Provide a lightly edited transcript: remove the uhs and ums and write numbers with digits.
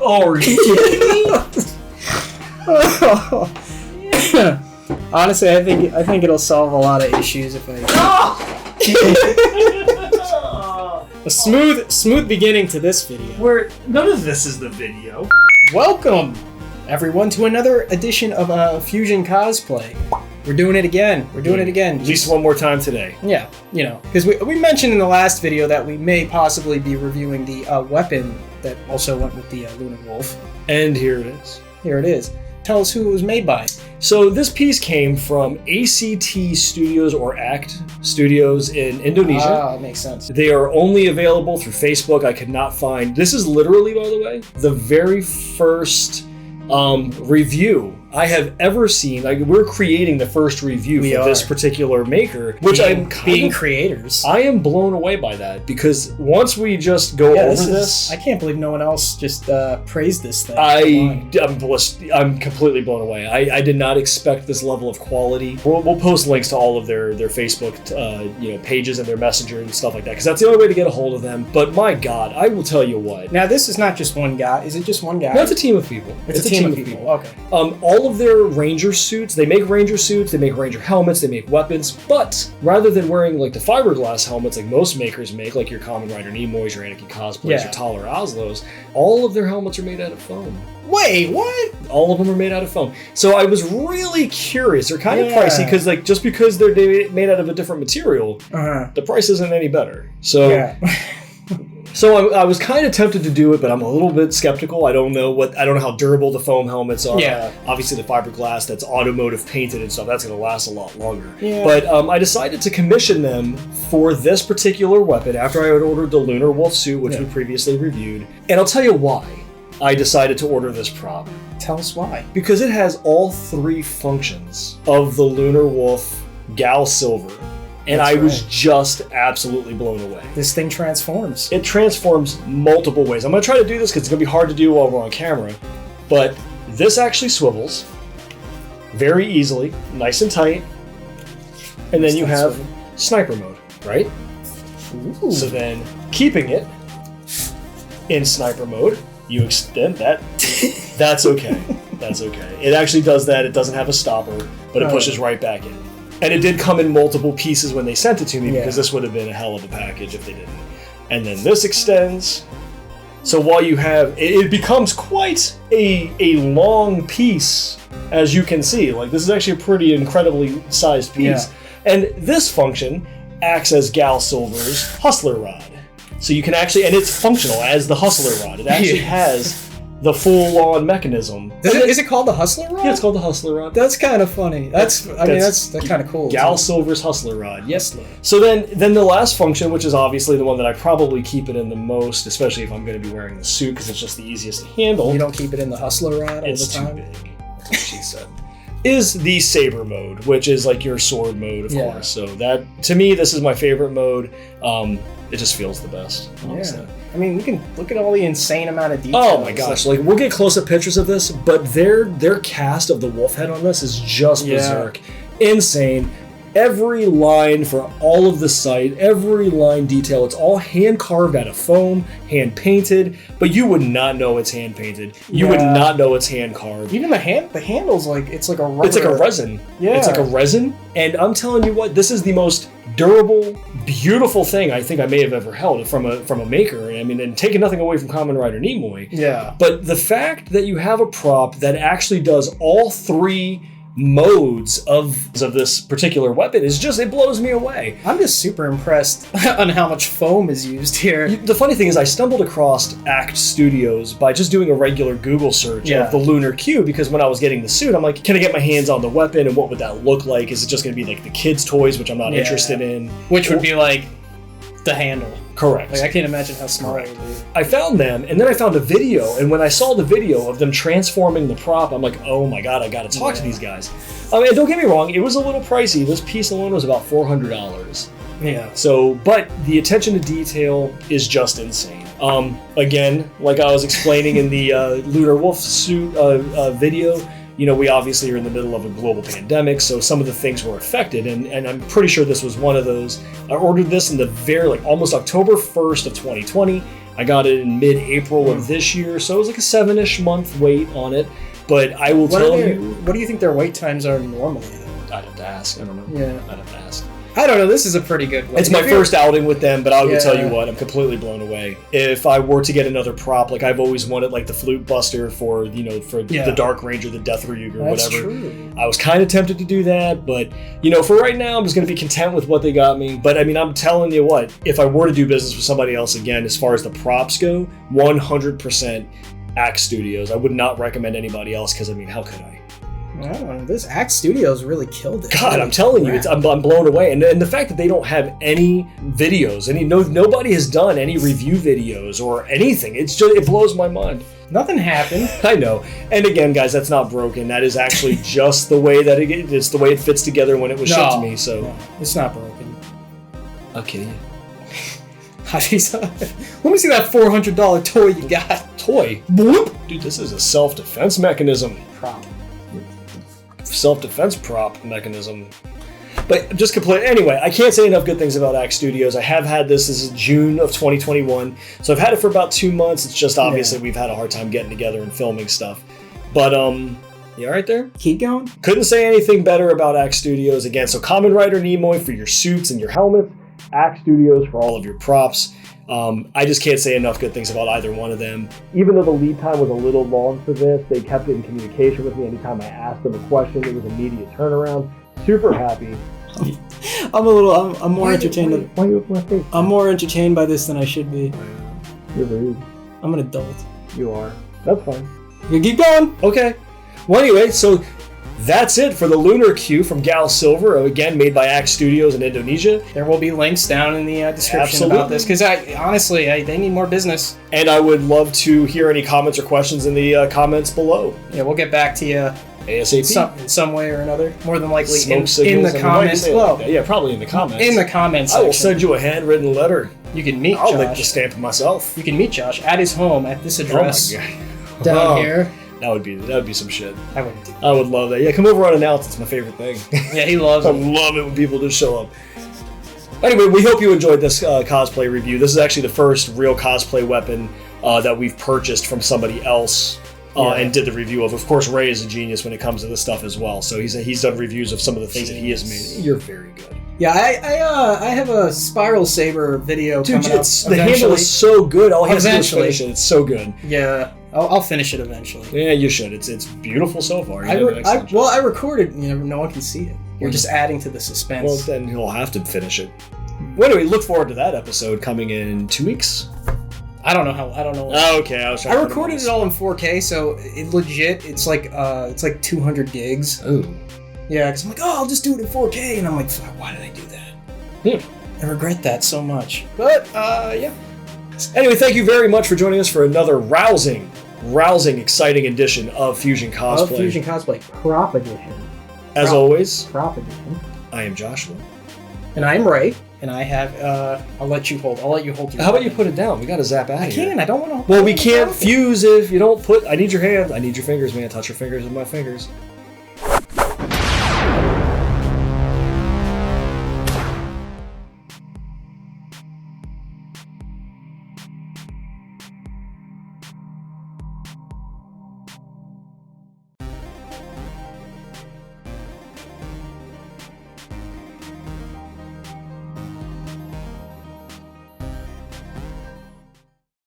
Oh, are you kidding me? Honestly, I think it'll solve a lot of issues if I. A smooth beginning to this video. None of this is the video. Welcome, everyone, to another edition of Fusion Cosplay. We're doing it again. At least one more time today. Yeah, because we mentioned in the last video that we may possibly be reviewing the weapon that also went with the Lunar Wolf. And here it is. Here it is. Tell us who it was made by. So this piece came from ACT Studios or ACT Studios in Indonesia. Ah, makes sense. They are only available through Facebook. I could not find. This is literally, by the way, the very first review I have ever seen. Like, we're creating the first review for this particular maker, which being creators. I am blown away by that, because once we just go over this, I can't believe no one else just praised this thing. I'm completely blown away. I did not expect this level of quality. We'll post links to all of their Facebook pages and their messenger and stuff like that, because that's the only way to get a hold of them. But my God, I will tell you what. Now, this is not just one guy. Is it just one guy? No, it's a team of people. It's a team of people. Okay. All of their ranger suits, they make ranger suits, they make ranger helmets, they make weapons, but rather than wearing like the fiberglass helmets like most makers make, like your Kamen Rider Nimoys, your Anakin Cosplays, your Taller Oslos, all of their helmets are made out of foam. Wait, what? All of them are made out of foam. So I was really curious. They're kind of pricey, because like just because they're made out of a different material, the price isn't any better. So So I was kind of tempted to do it, but I'm a little bit skeptical. I don't know how durable the foam helmets are. Yeah. Obviously, the fiberglass that's automotive painted and stuff, that's going to last a lot longer. Yeah. But I decided to commission them for this particular weapon after I had ordered the Lunar Wolf suit, which we previously reviewed. And I'll tell you why I decided to order this prop. Tell us why. Because it has all three functions of the Lunar Wolf Gal Silver. And I was just absolutely blown away. This thing transforms. It transforms multiple ways. I'm going to try to do this because it's going to be hard to do while we're on camera. But this actually swivels very easily, nice and tight. And then you have sniper mode, right? Ooh. So then, keeping it in sniper mode, you extend that. That's okay. That's okay. It actually does that. It doesn't have a stopper, but it pushes right back in. And it did come in multiple pieces when they sent it to me, because this would have been a hell of a package if they didn't. And then this extends. So while you have, it becomes quite a long piece, as you can see. Like, this is actually a pretty incredibly sized piece. Yeah. And this function acts as Gal Silver's Hustler Rod. So you can actually, and it's functional as the Hustler Rod. It actually has the full-on mechanism. Is it called the Hustler Rod? Yeah, it's called the Hustler Rod. That's kind of funny. That's kind of cool. Gal Silver's Hustler Rod. Yes. So then the last function, which is obviously the one that I probably keep it in the most, especially if I'm going to be wearing the suit, because it's just the easiest to handle. You don't keep it in the Hustler Rod all the time? It's too big, that's what she said. Is the Saber mode, which is like your sword mode, of course. So that, to me, this is my favorite mode. It just feels the best, honestly. Yeah. I mean, we can look at all the insane amount of details. Oh my gosh! Like, we'll get close-up pictures of this, but their cast of the wolf head on this is just berserk, insane. Every line for all of the site, every line detail, it's all hand carved out of foam, hand painted, but you would not know it's hand painted. You would not know it's hand carved. Even the handle's like, it's like a rubber. It's like a resin. Yeah. It's like a resin, and I'm telling you what, this is the most durable, beautiful thing I think I may have ever held from a maker. I mean, and taking nothing away from Kamen Rider Nimoy. Yeah. But the fact that you have a prop that actually does all three modes of this particular weapon is just, it blows me away. I'm just super impressed on how much foam is used here. The funny thing is, I stumbled across ACT Studios by just doing a regular Google search of the Lunar Cue, because when I was getting the suit, I'm like, can I get my hands on the weapon, and what would that look like? Is it just going to be like the kids' toys, which I'm not interested in? Which would be like the handle. Correct. Like, I can't imagine how small it would be. I found them, and then I found a video, and when I saw the video of them transforming the prop, I'm like, oh my God, I gotta talk to these guys. I mean, don't get me wrong, it was a little pricey. This piece alone was about $400. Yeah. So, but the attention to detail is just insane. Again, like I was explaining in the Lunar Wolf suit video, you know, we obviously are in the middle of a global pandemic, so some of the things were affected, and I'm pretty sure this was one of those. I ordered this in the almost October 1st of 2020. I got it in mid-April of this year, so it was like a 7-ish month wait on it. But I will tell you... What do you think their wait times are normally? I'd have to ask. I don't know. Yeah. I'd have to ask. I don't know. This is a pretty good one. It's my first outing with them, but I will tell you what, I'm completely blown away. If I were to get another prop, like I've always wanted like the Flute Buster for, the Dark Ranger, the Death Ryuger, or That's whatever. True. I was kind of tempted to do that, but, for right now, I'm just going to be content with what they got me. But, I'm telling you what, if I were to do business with somebody else again, as far as the props go, 100% ACT Studios. I would not recommend anybody else because, how could I? I don't know. This ACT Studios really killed it. God, I'm telling you, I'm blown away. And the fact that they don't have any videos, nobody has done any review videos or anything. It blows my mind. Nothing happened. I know. And again, guys, that's not broken. That is actually just the way that it's the way it fits together when it was shipped to me. So no, it's not broken. Okay. Let me see that $400 toy you got. Toy? Boop. Dude, this is a self-defense mechanism. Prop. Self-defense prop mechanism. But just anyway, I can't say enough good things about ACT Studios. I have had this is June of 2021, so I've had it for about 2 months. It's just obviously we've had a hard time getting together and filming stuff. But you all right there? Keep going. Couldn't say anything better about ACT Studios. Again, so Kamen Rider Nimoy for your suits and your helmets, ACT Studios for all of your props. I just can't say enough good things about either one of them. Even though the lead time was a little long for this, they kept it in communication with me. Anytime I asked them a question, it was immediate turnaround. Super happy. I'm more entertained. Why are you with my face? I'm more entertained by this than I should be. You're rude. I'm an adult. You are. That's fine. You keep going. Okay. Well, anyway, so that's it for the Lunar Cue from Gal Silver, again made by ACT Studios in Indonesia. There will be links down in the description about this, because honestly, they need more business. And I would love to hear any comments or questions in the comments below. Yeah, we'll get back to you ASAP. In some way or another. More than likely in the comments. Probably in the comments. In the comments section. I will send you a handwritten letter. You can meet I'll Josh. lick the stamp myself. You can meet Josh at his home at this address. Oh my God. Down here. That would be some shit. I wouldn't do that. I would love that. Yeah, come over unannounced. It's my favorite thing. Yeah, he loves I it. love it when people just show up. Anyway, we hope you enjoyed this cosplay review. This is actually the first real cosplay weapon that we've purchased from somebody else and did the review of. Of course, Ray is a genius when it comes to this stuff as well. So he's done reviews of some of the things that he has made. You're very good. Yeah, I have a Spiral Saber video coming up. The handle is so good. All he has to do is finish it. It's so good. Yeah, I'll finish it eventually. Yeah, you should. It's beautiful so far. I recorded. No one can see it. You're just adding to the suspense. Well, then he'll have to finish it. Well, anyway, look forward to that episode coming in 2 weeks. I don't know. Oh, okay, I recorded it all in 4K, so it's like 200 gigs. Oh. Yeah, because I'm like, I'll just do it in 4K, and I'm like, fuck, why did I do that? I regret that so much. But yeah. Anyway, thank you very much for joining us for another rousing, exciting edition of Fusion Cosplay. Prop Edition. As always, Prop Edition. I am Joshua. And I am Ray. And I have, I'll let you hold your How about you put it down? We gotta zap out of here. I can't, I don't want to. Well, we can't fuse if you don't put, I need your hand. I need your fingers, man. Touch your fingers with my fingers.